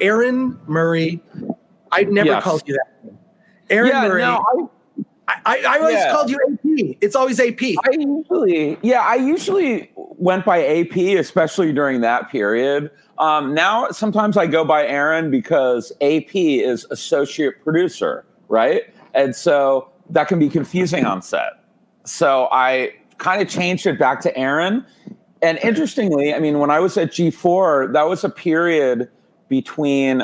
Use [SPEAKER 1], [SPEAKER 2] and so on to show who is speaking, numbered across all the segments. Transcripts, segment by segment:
[SPEAKER 1] Aaron Murray. I've never called you that. Aaron Murray. No, I always called you AP. It's always AP.
[SPEAKER 2] I usually went by AP, especially during that period. Now, sometimes I go by Aaron because AP is associate producer, right? And so that can be confusing on set. So I kind of changed it back to Aaron. And interestingly, I mean, when I was at G4, that was a period between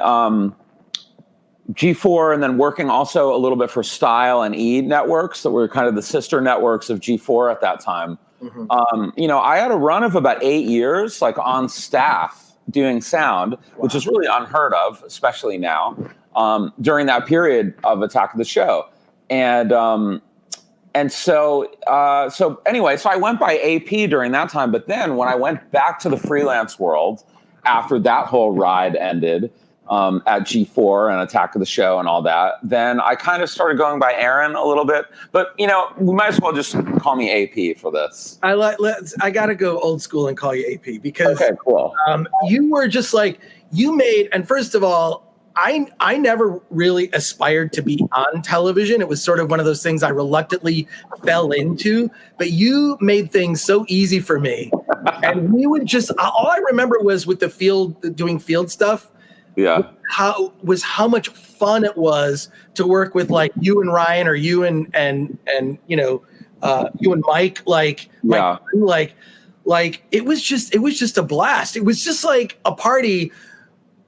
[SPEAKER 2] G4 and then working also a little bit for Style and E networks that were kind of the sister networks of G4 at that time. Mm-hmm. I had a run of about 8 years, like on staff doing sound, which is really unheard of, especially now, during that period of Attack of the Show. So I went by AP during that time. But then when I went back to the freelance world after that whole ride ended at G4 and Attack of the Show and all that, then I kind of started going by Aaron a little bit. But, we might as well just call me AP for this.
[SPEAKER 1] I got to go old school and call you AP because
[SPEAKER 2] cool.
[SPEAKER 1] You were just like, and first of all, I never really aspired to be on television. It was sort of one of those things I reluctantly fell into, but you made things so easy for me. And we would all I remember was with doing field stuff.
[SPEAKER 2] Yeah.
[SPEAKER 1] How much fun it was to work with like you and Ryan or you and you and Mike, like it was just a blast. It was just like a party.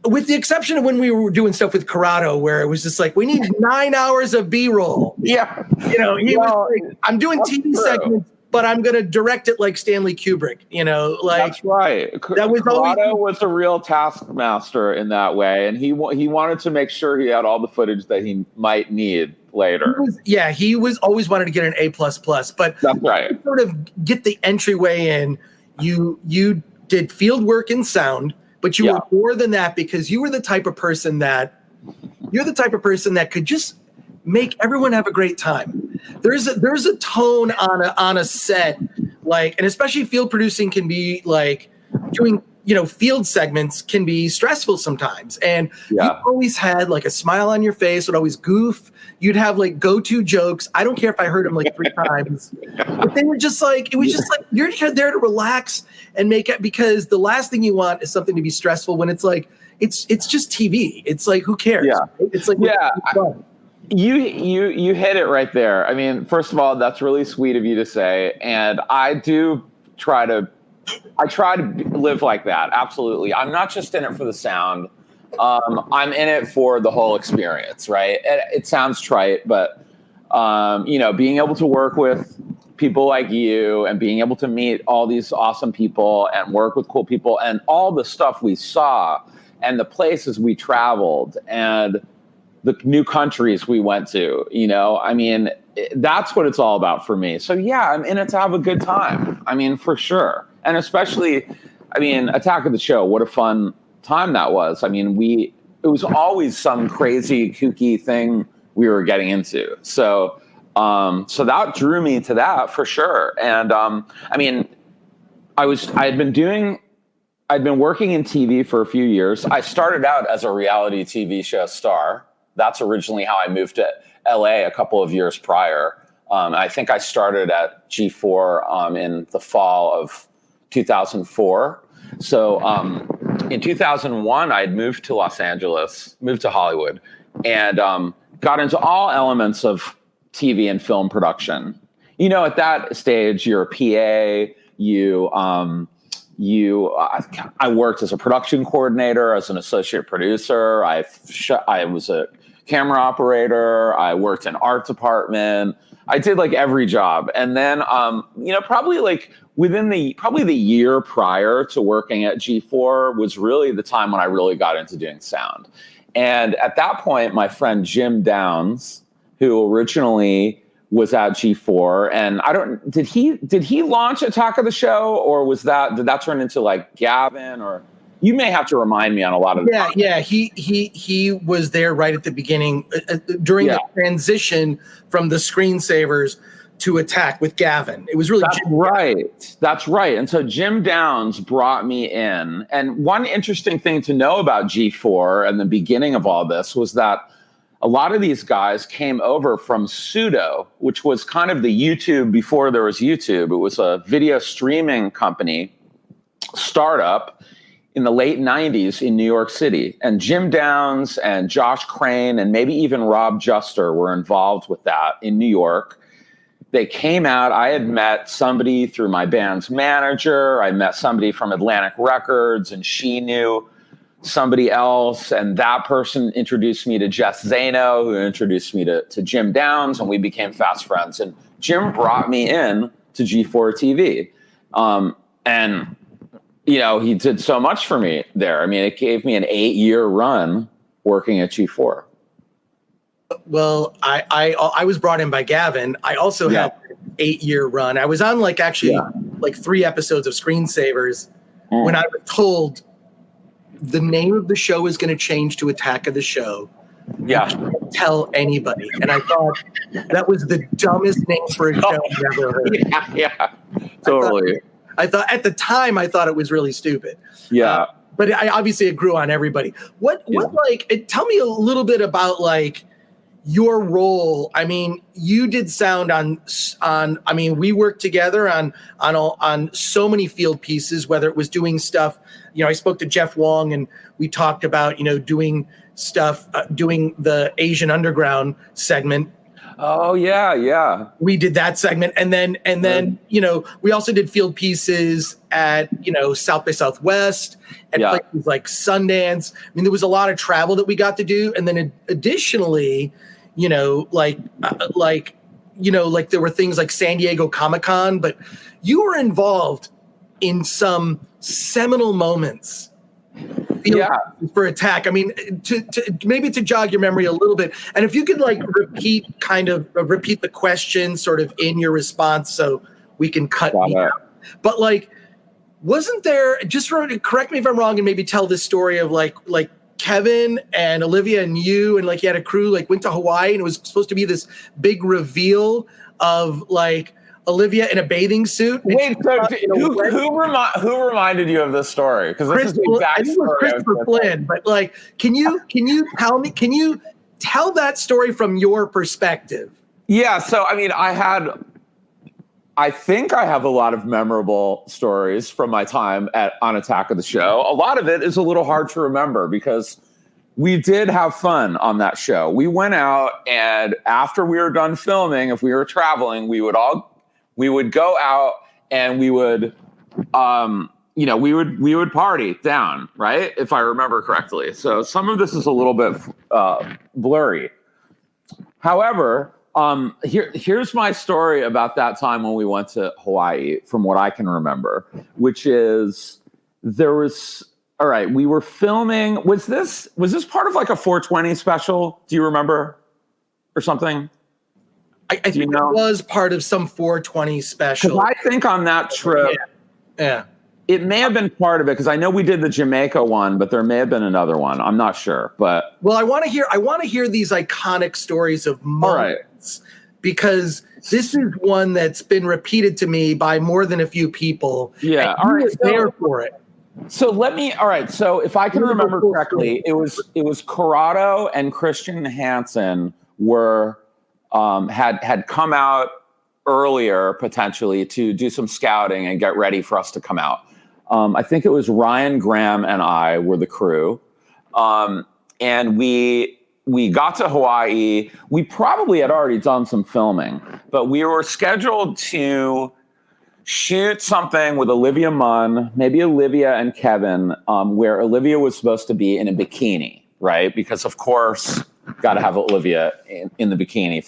[SPEAKER 1] With the exception of when we were doing stuff with Corrado, where it was just like, we need 9 hours of B-roll.
[SPEAKER 2] Yeah.
[SPEAKER 1] He was like, I'm doing TV segments, but I'm going to direct it like Stanley Kubrick,
[SPEAKER 2] That's right. Corrado was a real taskmaster in that way. And he wanted to make sure he had all the footage that he might need later.
[SPEAKER 1] He was always wanted to get an A++, but
[SPEAKER 2] that's right.
[SPEAKER 1] Sort of get the entryway in. You did field work in sound. But you were more than that because you were the type of person that could just make everyone have a great time. There's a tone on a set, like, and especially field producing can be like doing, field segments can be stressful sometimes. And you always had like a smile on your face, would always goof. You'd have like go-to jokes. I don't care if I heard them like 3 times, but they were just like, it was just like, you're there to relax and make it, because the last thing you want is something to be stressful when it's like, it's just TV. It's like, who cares?
[SPEAKER 2] Yeah.
[SPEAKER 1] It's like,
[SPEAKER 2] you hit it right there. I mean, first of all, that's really sweet of you to say. And I try to live like that. Absolutely. I'm not just in it for the sound. I'm in it for the whole experience, right? It sounds trite, but, being able to work with people like you and being able to meet all these awesome people and work with cool people and all the stuff we saw and the places we traveled and the new countries we went to, that's what it's all about for me. So I'm in it to have a good time. I mean, for sure. And especially, Attack of the Show, what a fun time that was. I mean, it was always some crazy kooky thing we were getting into. So that drew me to that for sure. And I'd been working in TV for a few years. I started out as a reality TV show star. That's originally how I moved to LA a couple of years prior. I think I started at G4 in the fall of 2004. So in 2001, I'd moved to Los Angeles, moved to Hollywood, and got into all elements of TV and film production. At that stage, you're a PA. I worked as a production coordinator, as an associate producer. I was a camera operator. I worked in art department. I did like every job. And then, probably like within the year prior to working at G4 was really the time when I really got into doing sound. And at that point, my friend Jim Downs, who originally was at G4, and did he launch Attack of the Show, or did that turn into like Gavin, or you may have to remind me on a lot of
[SPEAKER 1] he was there right at the beginning during the transition from the screensavers to Attack with Gavin. It was really
[SPEAKER 2] That's right. That's right. And so Jim Downs brought me in. And one interesting thing to know about G4 and the beginning of all this was that a lot of these guys came over from Pseudo, which was kind of the YouTube before there was YouTube. It was a video streaming company startup in the late 90s in New York City. And Jim Downs and Josh Crane and maybe even Rob Juster were involved with that in New York. They came out. I had met somebody through my band's manager. I met somebody from Atlantic Records, and she knew somebody else. And that person introduced me to Jess Zano, who introduced me to Jim Downs, and we became fast friends. And Jim brought me in to G4 TV. And you know, he did so much for me there. I mean, it gave me an 8-year run working at G4.
[SPEAKER 1] Well, I was brought in by Gavin. I also had an 8-year run. I was on like 3 episodes of Screensavers when I was told the name of the show is going to change to Attack of the Show.
[SPEAKER 2] Yeah.
[SPEAKER 1] You can't tell anybody. And I thought that was the dumbest name for a show I've ever heard.
[SPEAKER 2] Yeah, totally.
[SPEAKER 1] I thought at the time, I thought it was really stupid.
[SPEAKER 2] Yeah.
[SPEAKER 1] But obviously it grew on everybody. Tell me a little bit about like your role. I mean, you did sound on, I mean, we worked together on so many field pieces, whether it was doing stuff, you know, I spoke to Jeff Wong and we talked about, you know, doing stuff, doing the Asian Underground segment.
[SPEAKER 2] Oh yeah.
[SPEAKER 1] We did that segment. And then, you know, we also did field pieces at, you know, South by Southwest and places like Sundance. I mean, there was a lot of travel that we got to do. And then additionally, you know, like there were things like San Diego Comic-Con, but you were involved in some seminal moments for Attack. I mean, to jog your memory a little bit, and if you could like repeat the question sort of in your response, so we can cut me out. But like, wasn't there? Correct me if I'm wrong, and maybe tell this story of like Kevin and Olivia and you and like you had a crew like went to Hawaii and it was supposed to be this big reveal of like Olivia in a bathing suit.
[SPEAKER 2] Wait, so who reminded you of this story? Because this is the exact story.
[SPEAKER 1] Christopher Flynn, but like, can you tell that story from your perspective?
[SPEAKER 2] Yeah, so I mean, I think I have a lot of memorable stories from my time on Attack of the Show. A lot of it is a little hard to remember because we did have fun on that show. We went out, and after we were done filming, if we were traveling, we would go out and we would party down, right? If I remember correctly. So some of this is a little bit blurry. However, here's my story about that time when we went to Hawaii, from what I can remember, which is we were filming. Was this part of like a 420 special? Do you remember, or something?
[SPEAKER 1] I think it was part of some 420 special.
[SPEAKER 2] I think on that trip, it may have been part of it because I know we did the Jamaica one, but there may have been another one. I'm not sure, but
[SPEAKER 1] I want to hear these iconic stories of moments, because this is one that's been repeated to me by more than a few people.
[SPEAKER 2] Yeah,
[SPEAKER 1] all right, there for it.
[SPEAKER 2] So So if I can remember correctly, it was Corrado and Christian Hansen were had come out earlier potentially to do some scouting and get ready for us to come out. I think it was Ryan Graham and I were the crew. And we got to Hawaii. We probably had already done some filming, but we were scheduled to shoot something with Olivia Munn, maybe Olivia and Kevin, where Olivia was supposed to be in a bikini, right? Because of course, got to have Olivia in the bikini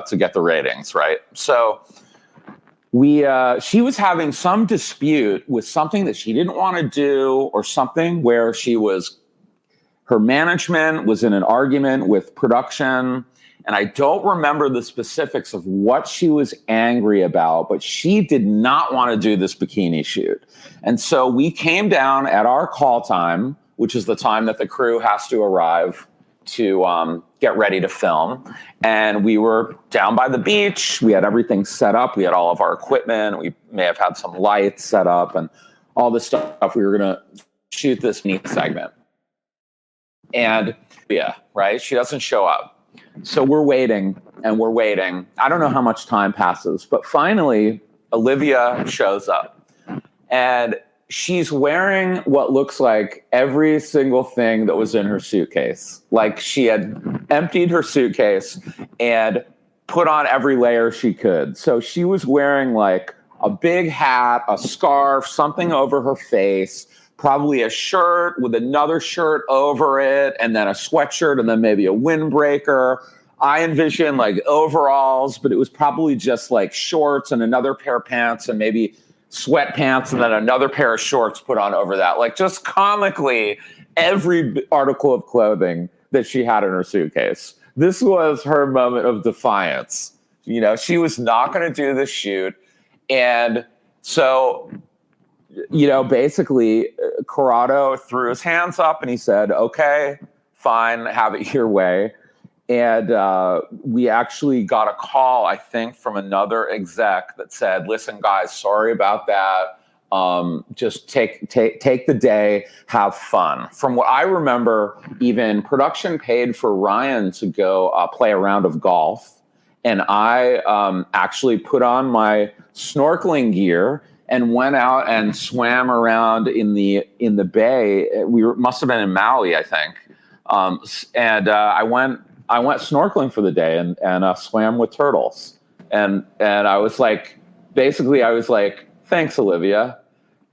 [SPEAKER 2] to get the ratings, right? So she was having some dispute with something that she didn't want to do, or something where her management was in an argument with production. And I don't remember the specifics of what she was angry about, but she did not want to do this bikini shoot. And so we came down at our call time, which is the time that the crew has to arrive to get ready to film. And we were down by the beach. We had everything set up. We had all of our equipment. We may have had some lights set up and all this stuff. We were going to shoot this mini segment. And right? She doesn't show up. So we're waiting and we're waiting. I don't know how much time passes, but finally Olivia shows up. And she's wearing what looks like every single thing that was in her suitcase. Like she had emptied her suitcase and put on every layer she could. So she was wearing like a big hat, a scarf, something over her face, probably a shirt with another shirt over it, and then a sweatshirt, and then maybe a windbreaker. I envisioned like overalls, but it was probably just like shorts and another pair of pants and maybe sweatpants and then another pair of shorts put on over that. Like just comically every article of clothing that she had in her suitcase. This was her moment of defiance. You know, she was not going to do this shoot. And so, you know, basically Corrado threw his hands up and he said, okay, fine, have it your way. And we actually got a call, I think, from another exec that said, listen, guys, sorry about that. Just take the day, have fun. From what I remember, even production paid for Ryan to go play a round of golf. And I actually put on my snorkeling gear and went out and swam around in the bay. Must have been in Maui, I think. I went snorkeling for the day and swam with turtles. And I was like, basically, I was like, thanks, Olivia.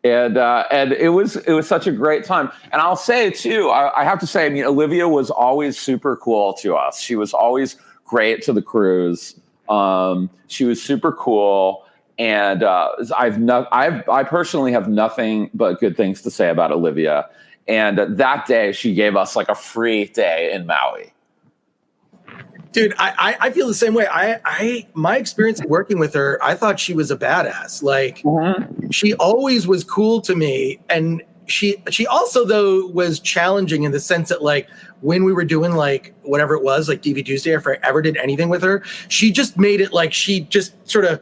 [SPEAKER 2] And it was such a great time. And I'll say too, I have to say, I mean, Olivia was always super cool to us. She was always great to the crews. She was super cool. And I personally have nothing but good things to say about Olivia. And that day she gave us like a free day in Maui.
[SPEAKER 1] Dude, I feel the same way. My experience working with her, I thought she was a badass. Like, she always was cool to me. And she also, though, was challenging in the sense that, like, when we were doing, like, whatever it was, like DV Tuesday, if I ever did anything with her, she just made it like she just sort of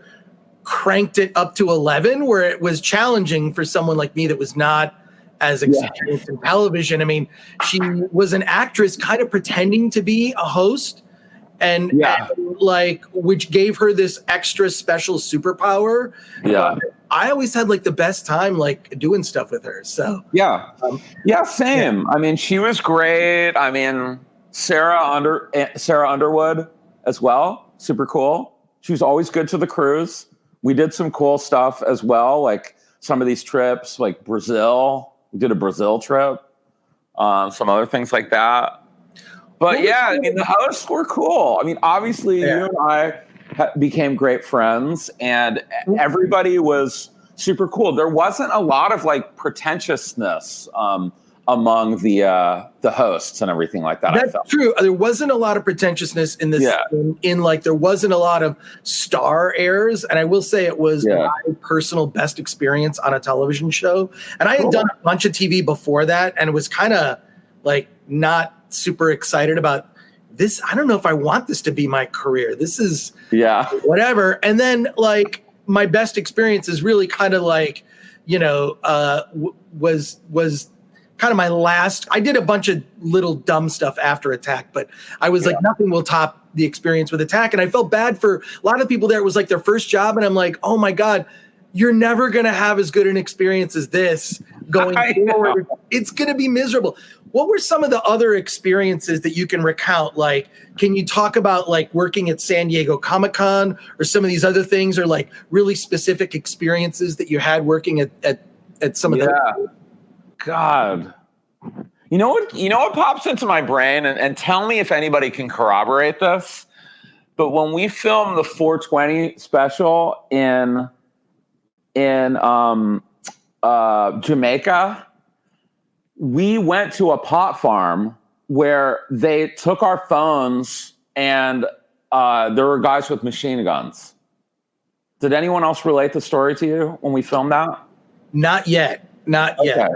[SPEAKER 1] cranked it up to 11, where it was challenging for someone like me that was not as experienced in television. I mean, she was an actress kind of pretending to be a host. And like, which gave her this extra special superpower. Yeah. I always had like the best time, like doing stuff with her. So
[SPEAKER 2] same. Yeah. I mean, she was great. I mean, Sarah Underwood as well. Super cool. She was always good to the crews. We did some cool stuff as well. Like some of these trips, like Brazil, we did a Brazil trip, some other things like that. But yeah, I mean, the hosts were cool. I mean, obviously, you and I became great friends, and everybody was super cool. There wasn't a lot of like pretentiousness among the hosts and everything like that.
[SPEAKER 1] That's true. There wasn't a lot of pretentiousness in this. In like, there wasn't a lot of star airs, and I will say it was my personal best experience on a television show. And I had done a bunch of TV before that, and it was kind of like not super excited about this. I don't know if I want this to be my career. This is whatever. And then like my best experience is really kind of like, you know, was kind of my last. I did a bunch of little dumb stuff after Attack, but I was like, nothing will top the experience with Attack. And I felt bad for a lot of people there. It was like their first job. And I'm like, oh my God, you're never going to have as good an experience as this going forward. It's going to be miserable. What were some of the other experiences that you can recount? Like, can you talk about like working at San Diego Comic-Con or some of these other things, or like really specific experiences that you had working at some of the.
[SPEAKER 2] God, you know what pops into my brain, and tell me if anybody can corroborate this. But when we filmed the 420 special in Jamaica, we went to a pot farm where they took our phones and there were guys with machine guns. Did anyone else relate the story to you when we filmed that?
[SPEAKER 1] Not yet. Not yet.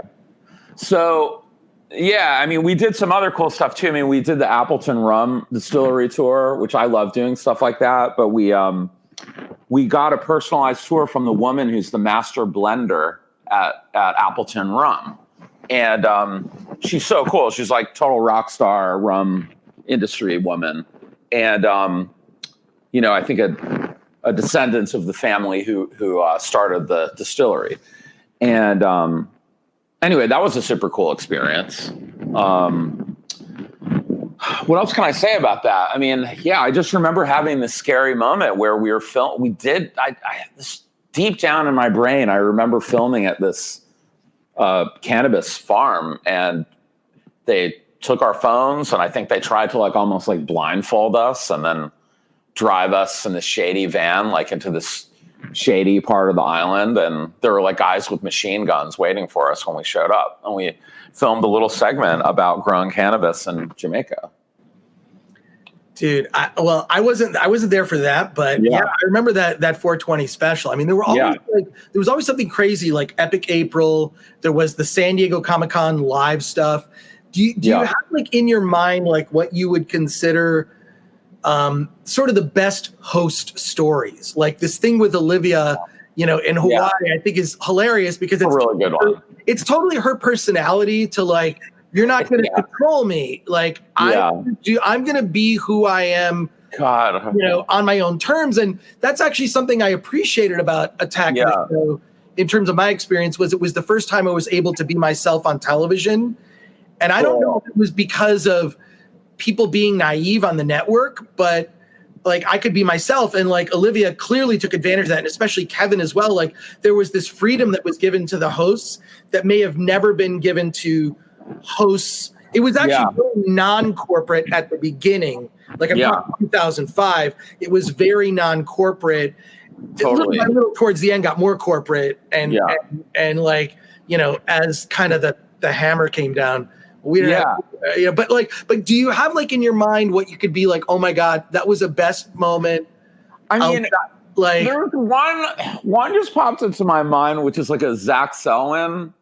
[SPEAKER 2] So Yeah, I mean, we did some other cool stuff too. I mean, we did the Appleton Rum Distillery tour, which I love doing stuff like that. But we got a personalized tour from the woman who's the master blender at Appleton Rum, and she's so cool. She's like total rock star rum industry woman, and I think a descendant of the family who started the distillery, and anyway, that was a super cool experience. What else can I say about that? I mean, yeah, I just remember having this scary moment where we were this deep down in my brain, I remember filming at this cannabis farm, and they took our phones, and I think they tried to like almost like blindfold us and then drive us in this shady van, like into this shady part of the island, and there were like guys with machine guns waiting for us when we showed up, and we filmed a little segment about growing cannabis in Jamaica.
[SPEAKER 1] Dude, I wasn't there for that, but yeah, I remember that 420 special. I mean, there was always something crazy, like Epic April. There was the San Diego Comic-Con live stuff. Do you have like in your mind like what you would consider sort of the best host stories? Like this thing with Olivia, in Hawaii, I think is hilarious because it's a really good one. It's totally her personality to like, you're not going to control me. Like I'm going to be who I am, on my own terms. And that's actually something I appreciated about Attack the Show in terms of my experience was it was the first time I was able to be myself on television. And I don't know if it was because of people being naive on the network, but like I could be myself, and like Olivia clearly took advantage of that, and especially Kevin as well. Like there was this freedom that was given to the hosts that may have never been given to hosts. It was actually very non-corporate at the beginning. Like I'm talking 2005. It was very non-corporate.
[SPEAKER 2] Totally.
[SPEAKER 1] A little towards the end got more corporate, and like as kind of the hammer came down. But do you have like in your mind what you could be like? Oh my God, that was a best moment.
[SPEAKER 2] I mean, like there's one just popped into my mind, which is like a Zach Selwyn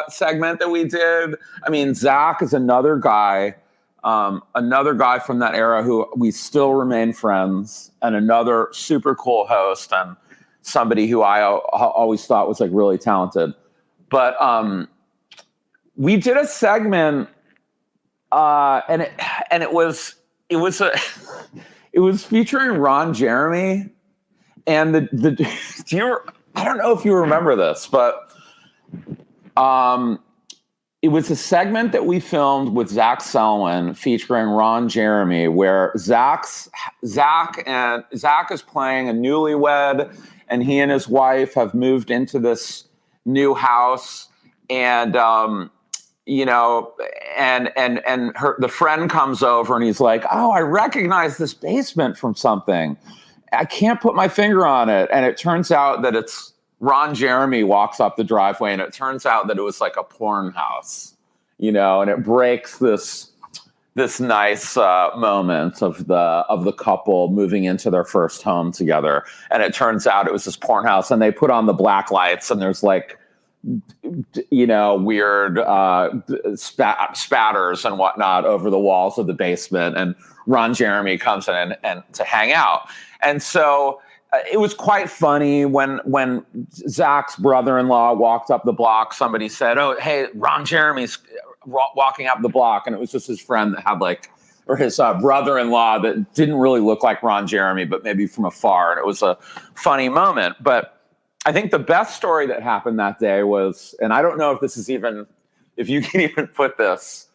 [SPEAKER 2] segment that we did. I mean, Zach is another guy from that era who we still remain friends, and another super cool host and somebody who I always thought was like really talented. But we did a segment, and it was featuring Ron Jeremy, and I don't know if you remember this, but it was a segment that we filmed with Zach Selwyn featuring Ron Jeremy, where Zach is playing a newlywed, and he and his wife have moved into this new house, and the friend comes over and he's like, "Oh, I recognize this basement from something. I can't put my finger on it." And it turns out that it's Ron Jeremy walks up the driveway, and it turns out that it was like a porn house, and it breaks this nice moment of the couple moving into their first home together. And it turns out it was this porn house, and they put on the black lights, and there's like, weird spatters and whatnot over the walls of the basement, and Ron Jeremy comes in and to hang out. And so it was quite funny when Zach's brother-in-law walked up the block. Somebody said, "Oh, hey, Ron Jeremy's walking up the block," and it was just his friend that had or his brother-in-law that didn't really look like Ron Jeremy, but maybe from afar, and it was a funny moment. But I think the best story that happened that day was, and I don't know if you can even put this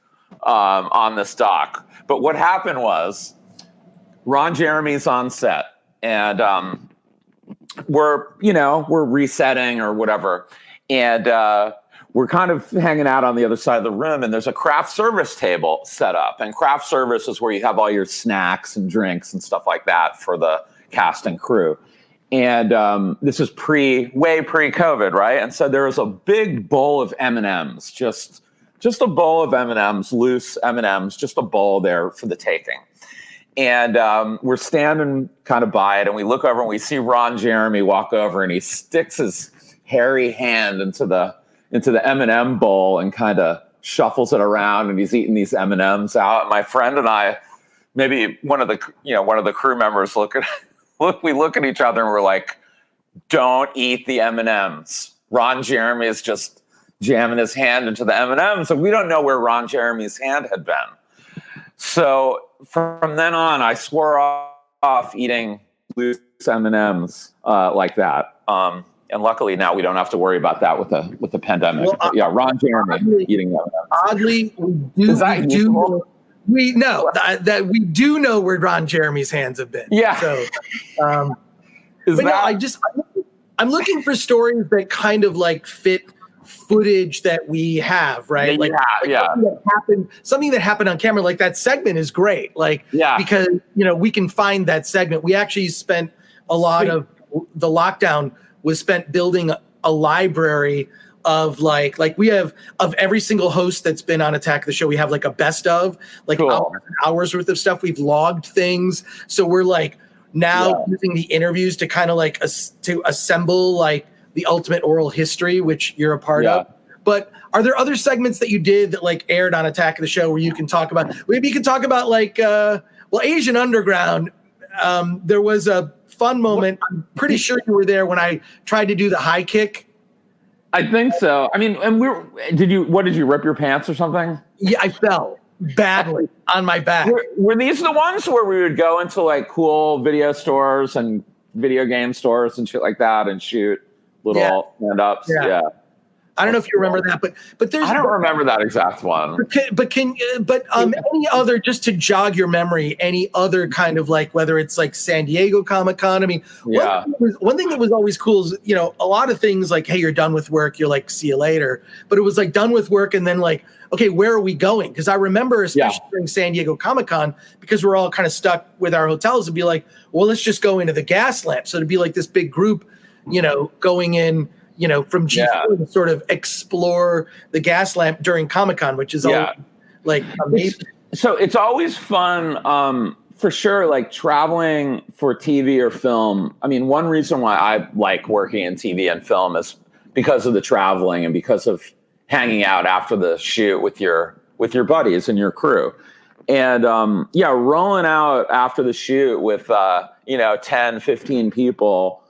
[SPEAKER 2] on this doc, but what happened was Ron Jeremy's on set, and we're resetting or whatever, and we're kind of hanging out on the other side of the room, and there's a craft service table set up, and craft service is where you have all your snacks and drinks and stuff like that for the cast and crew. And this is way pre-COVID, right? And so there was a big bowl of M&Ms, just a bowl of M&Ms, loose M&Ms, just a bowl there for the taking. And we're standing kind of by it, and we look over and we see Ron Jeremy walk over, and he sticks his hairy hand into the M&M bowl and kind of shuffles it around, and he's eating these M&Ms out. My friend and I, maybe one of the crew members we look at each other and we're like, don't eat the M&Ms. Ron Jeremy is just jamming his hand into the M&Ms, and we don't know where Ron Jeremy's hand had been. So from then on, I swore off eating loose M&Ms like that. And luckily now we don't have to worry about that with the pandemic. Well, Ron Jeremy eating M&Ms.
[SPEAKER 1] Oddly, we know that we do know where Ron Jeremy's hands have been.
[SPEAKER 2] Yeah.
[SPEAKER 1] So, I'm looking for stories that kind of like fit footage that we have, right? Something that happened on camera. Like that segment is great. Because we can find that segment. We actually spent a lot of the lockdown was spent building a library of like we have of every single host that's been on Attack of the Show. We have like a best of hours worth of stuff. We've logged things. So we're like now using the interviews to kind of like to assemble like the ultimate oral history, which you're a part of. But are there other segments that you did that like aired on Attack of the Show where you can talk about, maybe you can talk about like, Asian Underground. There was a fun moment. I'm pretty sure you were there when I tried to do the high kick.
[SPEAKER 2] I think so. I mean, and did you rip your pants or something?
[SPEAKER 1] Yeah, I fell badly on my back.
[SPEAKER 2] Were these the ones where we would go into like cool video stores and video game stores and shit like that and shoot little stand-ups? Yeah.
[SPEAKER 1] I don't know if you remember that, but there's.
[SPEAKER 2] I don't remember that exact one.
[SPEAKER 1] But any other, just to jog your memory, any other kind of like, whether it's like San Diego Comic-Con. I mean, one thing that was always cool is, a lot of things like, hey, you're done with work, you're like, see you later. But it was like done with work and then like, okay, where are we going? Because I remember, especially during San Diego Comic-Con, because we're all kind of stuck with our hotels, and be like, well, let's just go into the gas lamp. So to be like this big group, going in, from G4 to sort of explore the gas lamp during Comic-Con, which is all like amazing.
[SPEAKER 2] So it's always fun, for sure, like traveling for TV or film. I mean, one reason why I like working in TV and film is because of the traveling and because of hanging out after the shoot with your buddies and your crew. And rolling out after the shoot with 10, 15 people,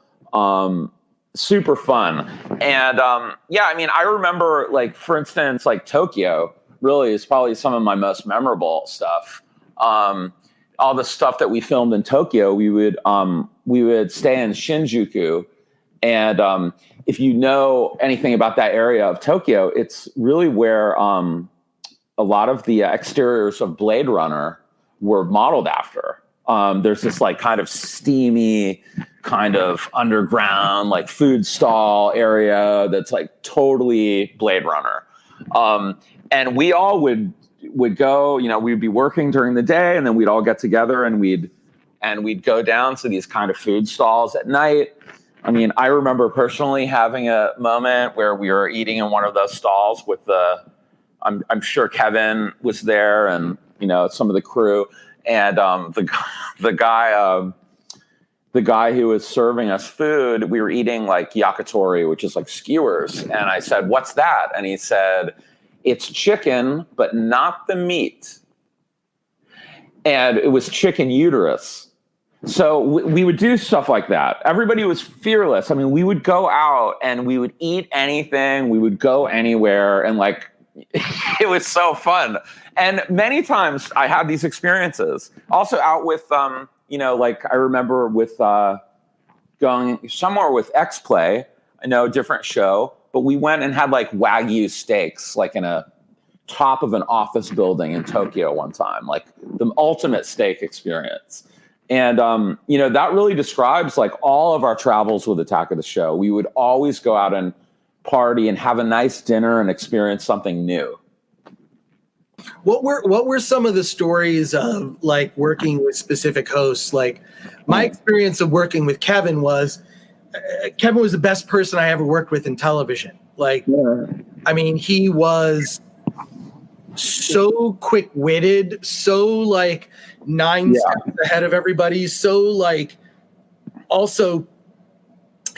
[SPEAKER 2] super fun. And I mean, I remember, like, for instance, like Tokyo really is probably some of my most memorable stuff. All the stuff that we filmed in Tokyo, we would stay in Shinjuku. And if you know anything about that area of Tokyo, it's really where a lot of the exteriors of Blade Runner were modeled after. There's this like kind of steamy, kind of underground, like food stall area that's like totally Blade Runner. And we all would go, we'd be working during the day, and then we'd all get together and we'd go down to these kind of food stalls at night. I mean, I remember personally having a moment where we were eating in one of those stalls with I'm sure Kevin was there and, some of the crew. And the guy who was serving us food, we were eating like yakitori, which is like skewers. And I said, "What's that?" And he said, "It's chicken, but not the meat." And it was chicken uterus. So we would do stuff like that. Everybody was fearless. I mean, we would go out and we would eat anything. We would go anywhere. And like, it was so fun. And many times I had these experiences. Also out with, like I remember with going somewhere with X-Play, different show, but we went and had like Wagyu steaks, like in a top of an office building in Tokyo one time, like the ultimate steak experience. And, that really describes like all of our travels with Attack of the Show. We would always go out and party and have a nice dinner and experience something new.
[SPEAKER 1] What were some of the stories of like working with specific hosts? Like my experience of working with Kevin was the best person I ever worked with in television. Like, I mean, he was so quick-witted, so like 9 steps ahead of everybody. So like, also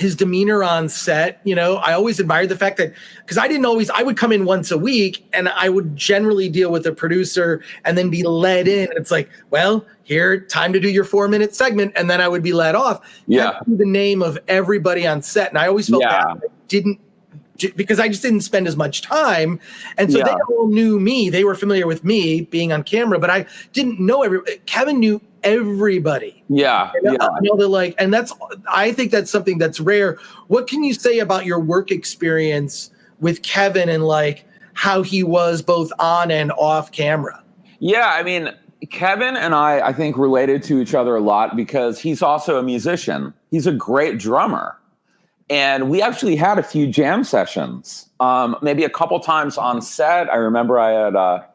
[SPEAKER 1] his demeanor on set. I always admired the fact that, because I would come in once a week and I would generally deal with a producer and then be led in. It's like, well, here, time to do your 4-minute segment. And then I would be let off.
[SPEAKER 2] Yeah.
[SPEAKER 1] The name of everybody on set. And I always felt bad. Because I just didn't spend as much time. And so they all knew me. They were familiar with me being on camera, but I didn't know Kevin knew everybody.
[SPEAKER 2] Yeah.
[SPEAKER 1] And I think that's something that's rare. What can you say about your work experience with Kevin and like how he was both on and off camera?
[SPEAKER 2] Yeah. I mean, Kevin and I think related to each other a lot because he's also a musician. He's a great drummer. And we actually had a few jam sessions, maybe a couple times on set. I remember I had a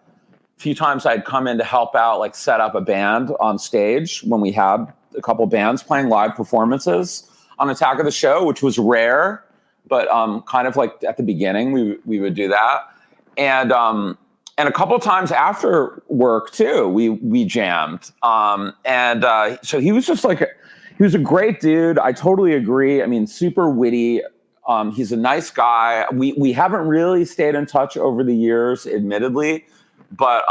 [SPEAKER 2] few times I'd come in to help out, like set up a band on stage when we had a couple bands playing live performances on Attack of the Show, which was rare, but kind of like at the beginning we would do that. And a couple times after work too, we jammed. So he was just like, he was a great dude. I totally agree. I mean, super witty. He's a nice guy. We haven't really stayed in touch over the years, admittedly, but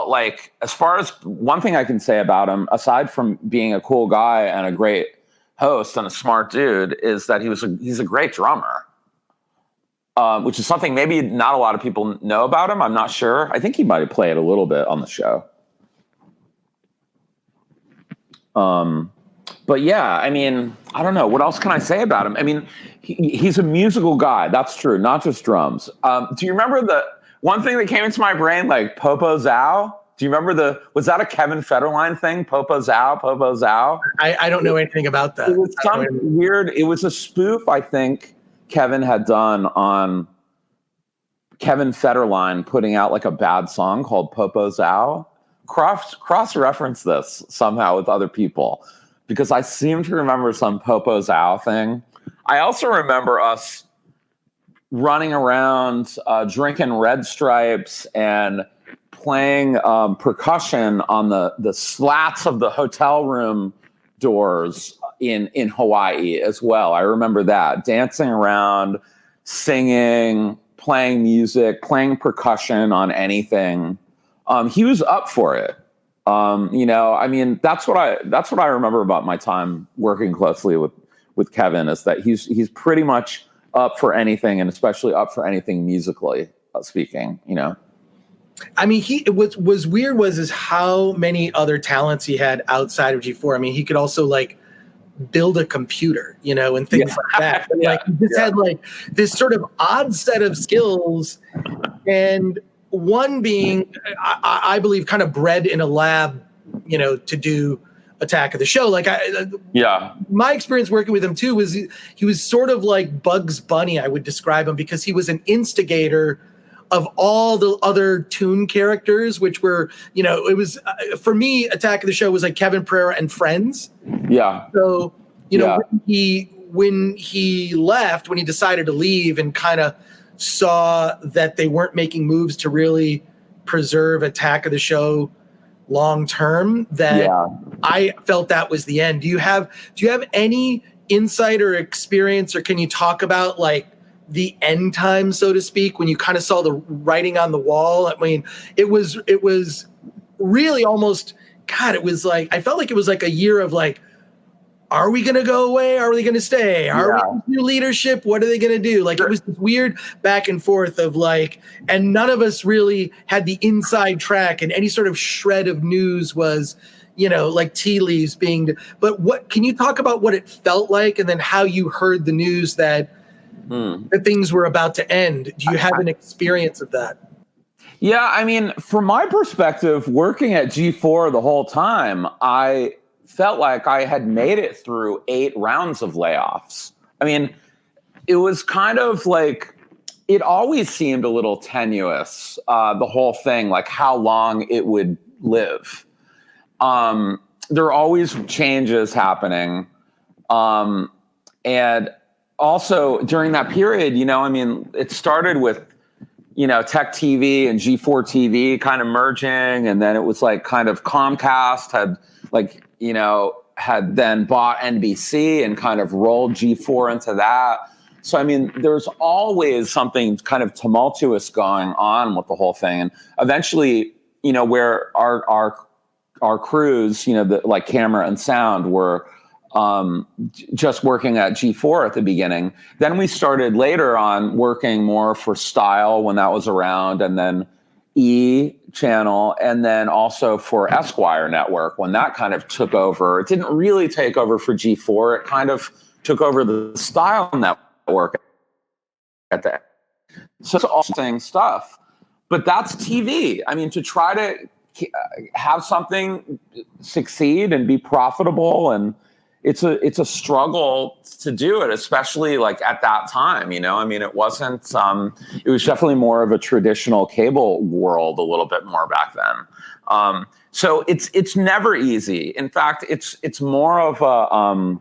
[SPEAKER 2] like as far as one thing I can say about him, aside from being a cool guy and a great host and a smart dude, is that he's a great drummer, which is something maybe not a lot of people know about him. I'm not sure. I think he might have played a little bit on the show. But yeah, I mean, I don't know. What else can I say about him? I mean, he's a musical guy. That's true. Not just drums. Do you remember the one thing that came into my brain, like Popo Zao? Do you remember was that a Kevin Federline thing? Popo Zao, Popo Zao?
[SPEAKER 1] I don't know anything about that.
[SPEAKER 2] It was it was a spoof, I think, Kevin had done on Kevin Federline putting out like a bad song called Popo Zao. Cross-reference this somehow with other people, because I seem to remember some Popo Zao thing. I also remember us running around drinking Red Stripes and playing percussion on the slats of the hotel room doors in Hawaii as well. I remember that. Dancing around, singing, playing music, playing percussion on anything. He was up for it. I mean, that's what I remember about my time working closely with Kevin, is that he's pretty much up for anything, and especially up for anything musically speaking, I mean, what was weird was how many other talents he had outside of G4. I mean, he could also like build a computer, and things like that. And, like, he just had like this sort of odd set of skills, and one being, I believe, kind of bred in a lab, to do Attack of the Show. Like, my experience working with him too was he was sort of like Bugs Bunny, I would describe him, because he was an instigator of all the other Toon characters, which were, it was, for me, Attack of the Show was like Kevin Pereira and Friends. Yeah. So, when he left, when he decided to leave and kind of saw that they weren't making moves to really preserve Attack of the Show long term, that I felt that was the end. Do you have any insight or experience, or can you talk about like the end time, so to speak, when you kind of saw the writing on the wall? I mean, it was really almost, God, it was like, I felt like it was like a year of like, are we going to go away? Are we going to stay? Are we new leadership? What are they going to do? Like, it was this weird back and forth of like, and none of us really had the inside track, and any sort of shred of news was, like tea leaves being, but what, can you talk about what it felt like, and then how you heard the news that things were about to end? Do you have an experience of that? Yeah. I mean, from my perspective, working at G4 the whole time, I felt like I had made it through 8 rounds of layoffs. I mean, it was kind of like, it always seemed a little tenuous, the whole thing, like how long it would live. There are always changes happening. And also during that period, I mean, it started with, Tech TV and G4 TV kind of merging. And then it was like kind of Comcast had like, had then bought NBC and kind of rolled G4 into that. So, I mean, there's always something kind of tumultuous going on with the whole thing. And eventually, where our crews, like camera and sound were just working at G4 at the beginning. Then we started later on working more for Style when that was around, and then E channel, and then also for Esquire Network when that kind of took over. It didn't really take over for G4. It kind of took over the Style Network at the end. So it's all interesting stuff. But that's TV. I mean, to try to have something succeed and be profitable, and it's a struggle to do it, especially like at that time, I mean, it wasn't, it was definitely more of a traditional cable world a little bit more back then. So it's never easy. In fact, it's more of a,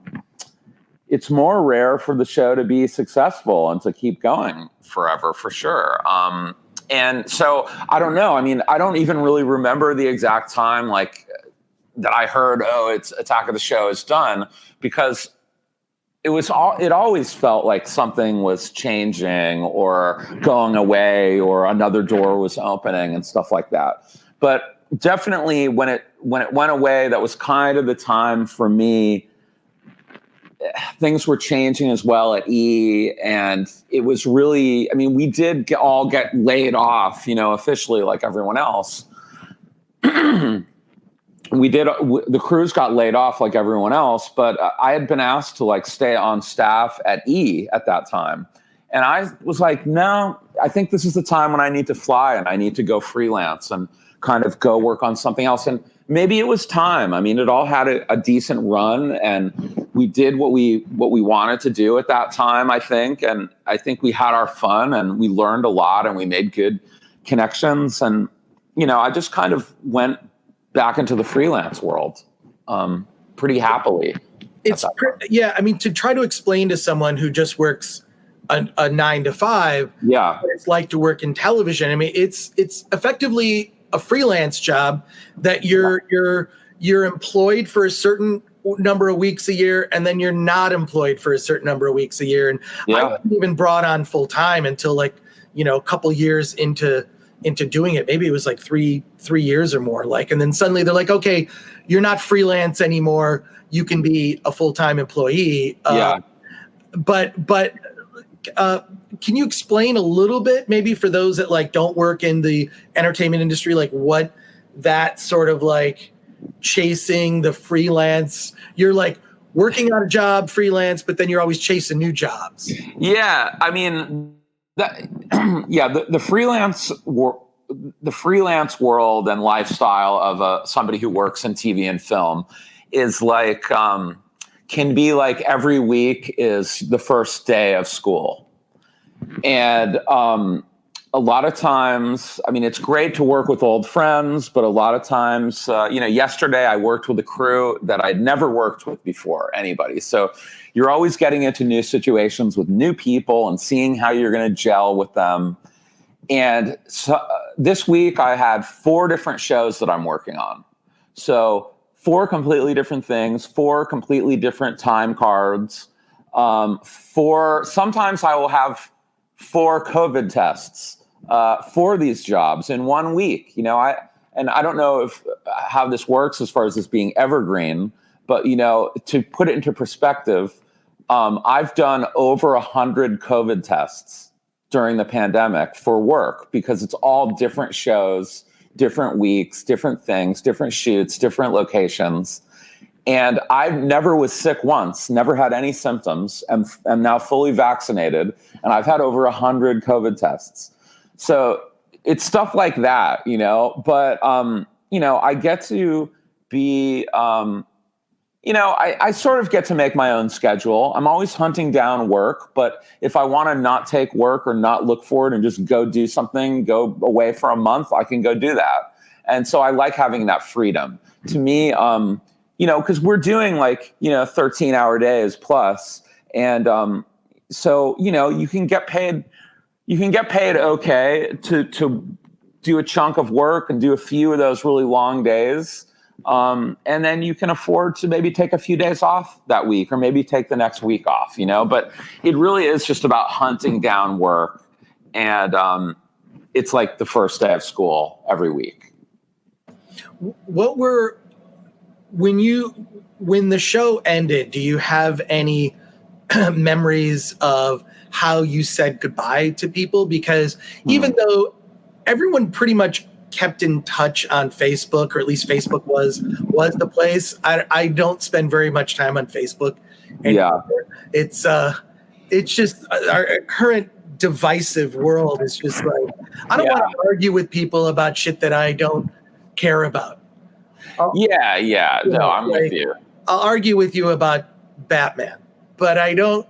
[SPEAKER 2] it's more rare for the show to be successful and to keep going forever, for sure. And so I don't know. I mean, I don't even really remember the exact time, like, that I heard, it's Attack of the Show is done, because it always felt like something was changing or going away or another door was opening and stuff like that. But definitely when it went away, that was kind of the time for me. Things were changing as well at E, and it was really, I mean, we did all get laid off, officially like everyone else. The crews got laid off like everyone else, but I had been asked to like stay on staff at E at that time. And I was like, no, I think this is the time when I need to fly and I need to go freelance and kind of go work on something else. And maybe it was time. I mean, it all had a decent run, and we did what we wanted to do at that time, I think. And I think we had our fun and we learned a lot and we made good connections. And, I just kind of went back into the freelance world pretty happily.
[SPEAKER 1] I mean, to try to explain to someone who just works a 9 to 5, what it's like to work in television. I mean, it's effectively a freelance job that you're employed for a certain number of weeks a year, and then you're not employed for a certain number of weeks a year. And I wasn't even brought on full time until like, a couple years into doing it. Maybe it was like three years or more. And then suddenly they're like, okay, you're not freelance anymore. You can be a full-time employee. But can you explain a little bit, maybe for those that like don't work in the entertainment industry, like what that sort of like chasing the freelance, you're like working on a job freelance, but then you're always chasing new jobs.
[SPEAKER 2] Yeah. I mean, the freelance world and lifestyle of somebody who works in TV and film is like, can be like every week is the first day of school. And a lot of times, I mean, it's great to work with old friends, but a lot of times, yesterday I worked with a crew that I'd never worked with before, anybody. So you're always getting into new situations with new people and seeing how you're going to gel with them. And so this week I had 4 different shows that I'm working on. So 4 completely different things, 4 completely different time cards. Sometimes I will have 4 COVID tests for these jobs in 1 week. I don't know how this works as far as this being evergreen, but to put it into perspective, I've done over 100 COVID tests during the pandemic for work, because it's all different shows, different weeks, different things, different shoots, different locations. And I never was sick once, never had any symptoms. I'm now fully vaccinated, and I've had over 100 COVID tests. So it's stuff like that, but, I get to be, I sort of get to make my own schedule. I'm always hunting down work, but if I want to not take work or not look for it and just go do something, go away for a month, I can go do that. And so I like having that freedom. To me, because we're doing 13-hour days plus. And so, you can get paid okay to do a chunk of work and do a few of those really long days. And then you can afford to maybe take a few days off that week, or maybe take the next week off, but it really is just about hunting down work. And it's like the first day of school every week.
[SPEAKER 1] When the show ended, do you have any memories of how you said goodbye to people? Because even though everyone pretty much kept in touch on Facebook, or at least Facebook was the place, I don't spend very much time on Facebook anymore. Yeah. It's just our current divisive world is just like, I don't want to argue with people about shit that I don't care about.
[SPEAKER 2] I'm with you.
[SPEAKER 1] I'll argue with you about Batman, but I don't.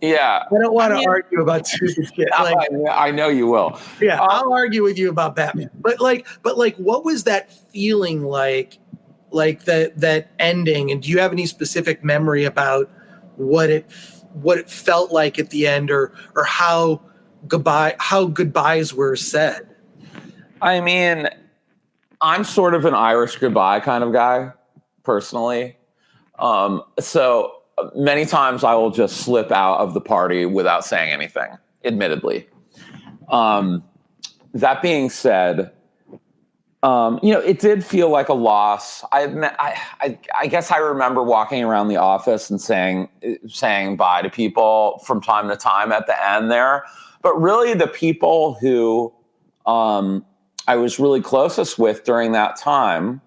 [SPEAKER 1] Yeah, I don't want to argue about stupid shit.
[SPEAKER 2] I know you will.
[SPEAKER 1] Yeah, I'll argue with you about Batman, but what was that feeling like that ending? And do you have any specific memory about what it felt like at the end, or how goodbyes were said?
[SPEAKER 2] I mean, I'm sort of an Irish goodbye kind of guy, personally. So many times I will just slip out of the party without saying anything, admittedly. That being said, it did feel like a loss. I guess I remember walking around the office and saying bye to people from time to time at the end there. But really the people who I was really closest with during that time,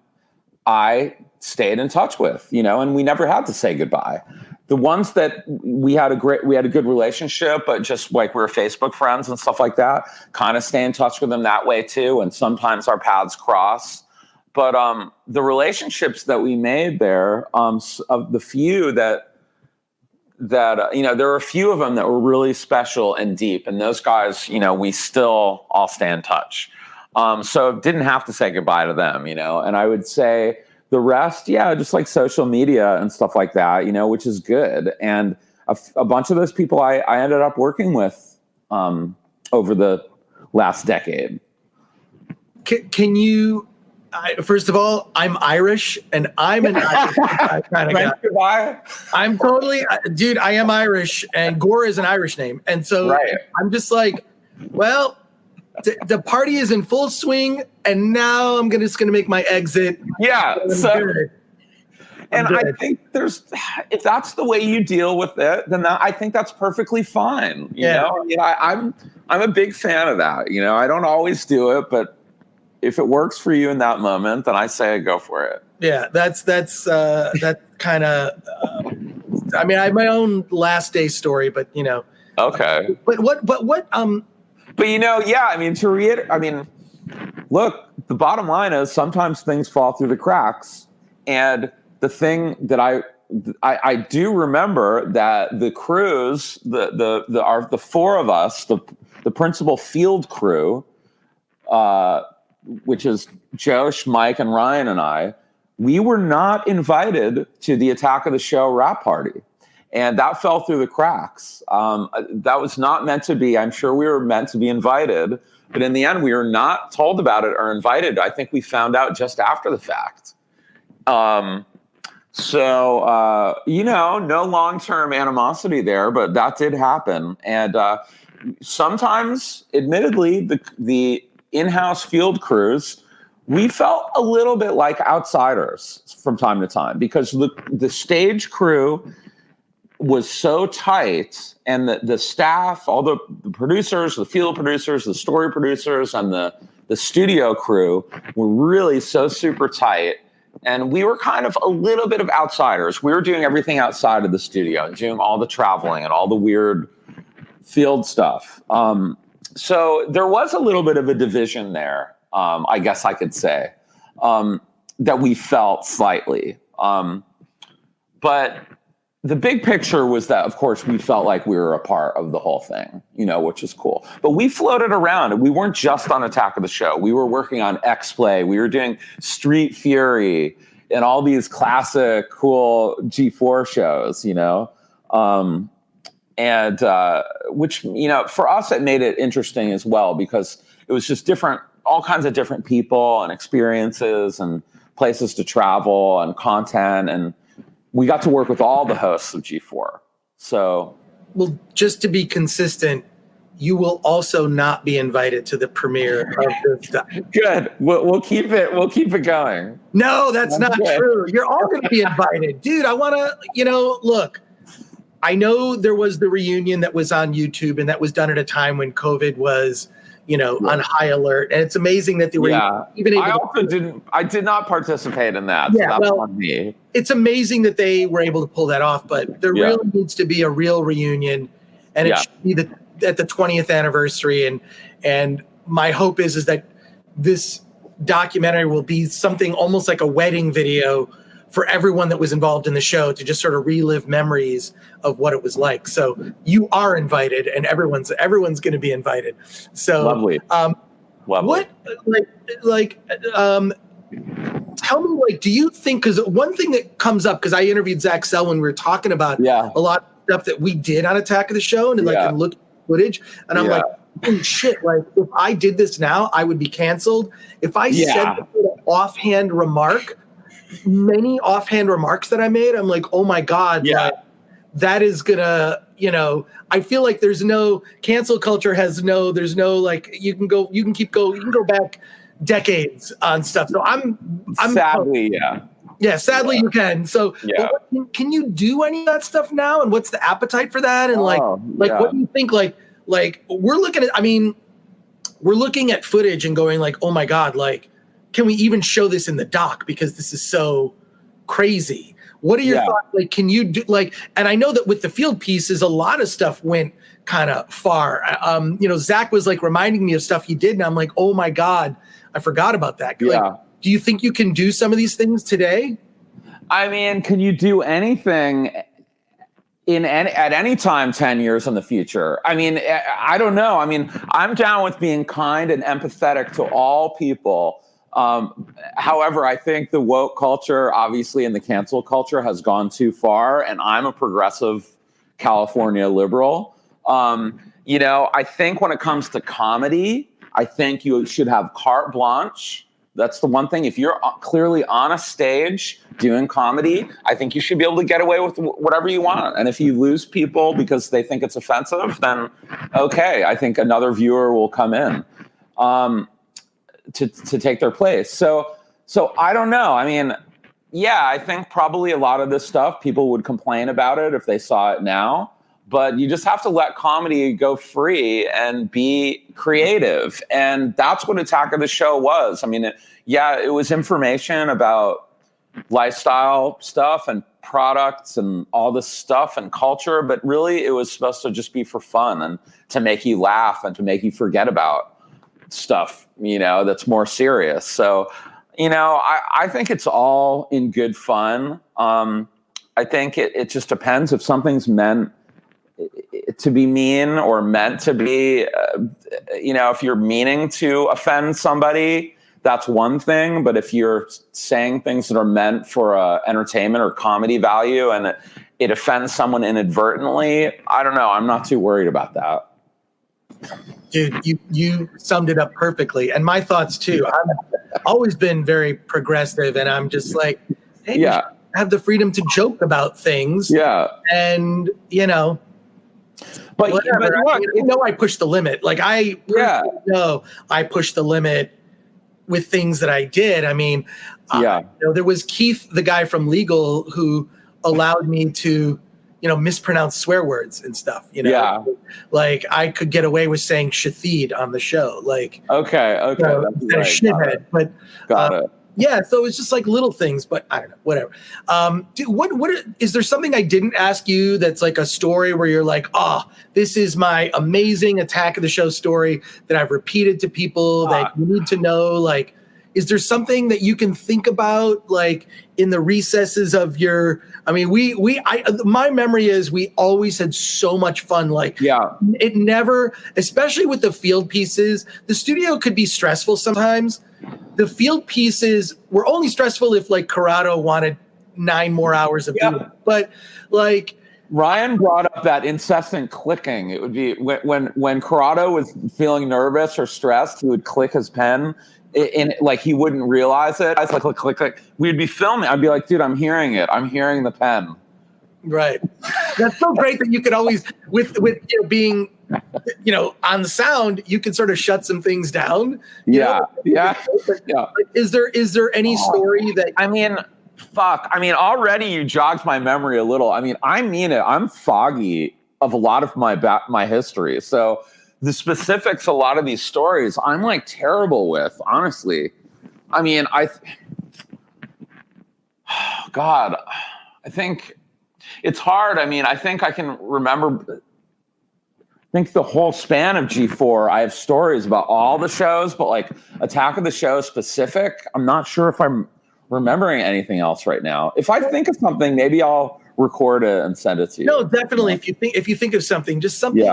[SPEAKER 2] I stayed in touch with, and we never had to say goodbye. The ones that we had a good relationship, but just like we were Facebook friends and stuff like that, kind of stay in touch with them that way too. And sometimes our paths cross. But the relationships that we made there, of the few that there were a few of them that were really special and deep. And those guys, we still all stay in touch. So didn't have to say goodbye to them, and I would say the rest, just like social media and stuff like that, which is good. And a bunch of those people I ended up working with over the last decade.
[SPEAKER 1] Can you, first of all, I'm Irish, and I'm an Irish kind of guy. I'm totally, dude, I am Irish, and Gore is an Irish name. And so I'm just like, well, the party is in full swing, and now I'm just gonna make my exit.
[SPEAKER 2] Yeah. I think if that's the way you deal with it, then I think that's perfectly fine. You know, I'm a big fan of that. I don't always do it, but if it works for you in that moment, then I say go for it.
[SPEAKER 1] Yeah, that's kind of. I mean, I have my own last day story, but
[SPEAKER 2] Okay.
[SPEAKER 1] But what
[SPEAKER 2] But to reiterate, look, the bottom line is sometimes things fall through the cracks. And the thing that I do remember that the crews, the four of us, the principal field crew, which is Josh, Mike, and Ryan and I, we were not invited to the Attack of the Show wrap party. And that fell through the cracks. That was not meant to be. I'm sure we were meant to be invited, but in the end, we were not told about it or invited. I think we found out just after the fact. No long-term animosity there, but that did happen. And sometimes, admittedly, the in-house field crews, we felt a little bit like outsiders from time to time, because the stage crew was so tight, and the staff, all the producers, the field producers, the story producers, and the studio crew were really so super tight. And we were kind of a little bit of outsiders. We were doing everything outside of the studio, doing all the traveling and all the weird field stuff. So there was a little bit of a division there, I guess I could say, that we felt slightly. But the big picture was that, of course, we felt like we were a part of the whole thing, which is cool. But we floated around, and we weren't just on Attack of the Show. We were working on X-Play. We were doing Street Fury and all these classic, cool G4 shows, which, for us, it made it interesting as well, because it was just different, all kinds of different people and experiences and places to travel and content, and we got to work with all the hosts of G4. So,
[SPEAKER 1] well, just to be consistent, you will also not be invited to the premiere of this stuff.
[SPEAKER 2] Good. We'll keep it. We'll keep it going.
[SPEAKER 1] No, that's not
[SPEAKER 2] good.
[SPEAKER 1] true. You're all going to be invited, dude. I want to, look. I know there was the reunion that was on YouTube, and that was done at a time when COVID was, on high alert. And it's amazing that they were even able
[SPEAKER 2] I did not participate in that.
[SPEAKER 1] Yeah,
[SPEAKER 2] so that's on me.
[SPEAKER 1] It's amazing that they were able to pull that off, but there really needs to be a real reunion, and it should be at the 20th anniversary. And my hope is that this documentary will be something almost like a wedding video for everyone that was involved in the show, to just sort of relive memories of what it was like. So you are invited, and everyone's going to be invited. So
[SPEAKER 2] lovely.
[SPEAKER 1] What tell me, do you think, because one thing that comes up, because I interviewed Zach Selwyn, we were talking about a lot of stuff that we did on Attack of the Show, and and look at footage, and I'm like, oh, shit, if I did this now, I would be canceled. If I said an offhand remark, many offhand remarks that I made, I'm like, oh my God, that is gonna, I feel like there's no cancel culture there's no you can go back decades on stuff. So I'm
[SPEAKER 2] sadly,
[SPEAKER 1] sadly you can. So can you do any of that stuff now? And what's the appetite for that? And what do you think? We're looking at footage and going oh my God, can we even show this in the doc? Because this is so crazy. What are your thoughts? Can you do and I know that with the field pieces, a lot of stuff went kind of far. Zach was reminding me of stuff he did, and I'm like, oh my God, I forgot about that. Do you think you can do some of these things today?
[SPEAKER 2] I mean, can you do anything at any time 10 years in the future? I mean, I don't know. I mean, I'm down with being kind and empathetic to all people. However, I think the woke culture, obviously, and the cancel culture has gone too far, and I'm a progressive California liberal. I think when it comes to comedy, I think you should have carte blanche. That's the one thing. If you're clearly on a stage doing comedy, I think you should be able to get away with whatever you want. And if you lose people because they think it's offensive, then okay, I think another viewer will come in to take their place. So I don't know. I mean, I think probably a lot of this stuff, people would complain about it if they saw it now. But you just have to let comedy go free and be creative. And that's what Attack of the Show was. I mean, it was information about lifestyle stuff and products and all this stuff and culture. But really, it was supposed to just be for fun and to make you laugh and to make you forget about stuff, that's more serious. So, I think it's all in good fun. I think it just depends if something's meant to be mean or meant to be, if you're meaning to offend somebody, that's one thing. But if you're saying things that are meant for entertainment or comedy value and it offends someone inadvertently, I don't know. I'm not too worried about that.
[SPEAKER 1] Dude, you summed it up perfectly. And my thoughts too. I've always been very progressive, and I'm just like, hey, you have the freedom to joke about things.
[SPEAKER 2] Yeah.
[SPEAKER 1] And, but look, I push the limit. I know I push the limit with things that I did. I mean, there was Keith, the guy from Legal, who allowed me to, mispronounce swear words and stuff. I could get away with saying Shathid on the show.
[SPEAKER 2] Okay,
[SPEAKER 1] instead of shithead. But
[SPEAKER 2] got it.
[SPEAKER 1] Yeah, so it's just little things, but I don't know, whatever. What is there something I didn't ask you that's a story where you're like, this is my amazing Attack of the Show story that I've repeated to people that you need to know? Is there something that you can think about, in the recesses of your? I mean, my memory is we always had so much fun. It never, especially with the field pieces, the studio could be stressful sometimes. The field pieces were only stressful if Corrado wanted 9 more hours of doing it. But
[SPEAKER 2] Ryan brought up that incessant clicking. It would be when Corrado was feeling nervous or stressed, he would click his pen, and like he wouldn't realize it. I was like, click, click, click. We'd be filming. I'd be like, dude, I'm hearing it. I'm hearing the pen.
[SPEAKER 1] Right. That's so great that you could always, with being, on the sound, you can sort of shut some things down.
[SPEAKER 2] Yeah.
[SPEAKER 1] Is there any story that?
[SPEAKER 2] I mean, fuck. I mean, already you jogged my memory a little. I mean it. I'm foggy of a lot of my history. So the specifics, a lot of these stories, I'm like terrible with, honestly. I mean, God, I think it's hard. I mean, I think I can remember. I think the whole span of G4, I have stories about all the shows, but like Attack of the Show specific, I'm not sure if I'm remembering anything else right now. If I think of something, maybe I'll record it and send it to you.
[SPEAKER 1] No, definitely. If you think of something, just something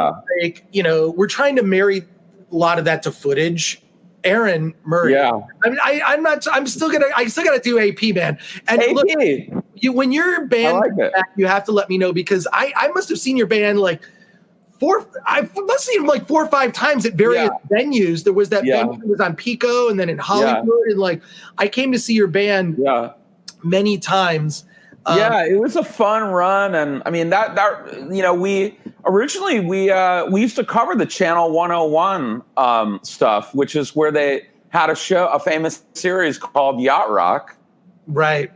[SPEAKER 1] like, we're trying to marry a lot of that to footage. Aaron Murray. Yeah. I mean, I still gotta do AP, man. And
[SPEAKER 2] AP.
[SPEAKER 1] Look, when your band comes back, you have to let me know, because I must have seen your band like I must have seen them like 4 or 5 times at various venues. There was that venue that was on Pico, and then in Hollywood, and like I came to see your band many times.
[SPEAKER 2] It was a fun run, and I mean that we originally we used to cover the Channel 101 stuff, which is where they had a famous series called Yacht Rock.
[SPEAKER 1] Right.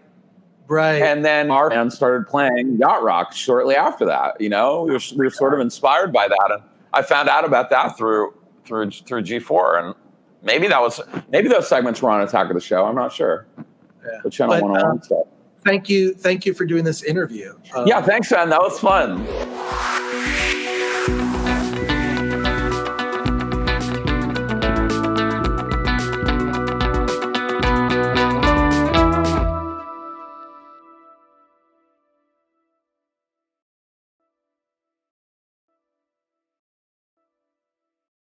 [SPEAKER 2] And then our band started playing Yacht Rock shortly after that. We were sort of inspired by that, and I found out about that through G4, and maybe those segments were on Attack of the Show. I'm not sure. Yeah. The Channel 101 stuff.
[SPEAKER 1] Thank you for doing this interview.
[SPEAKER 2] Thanks, man. That was fun.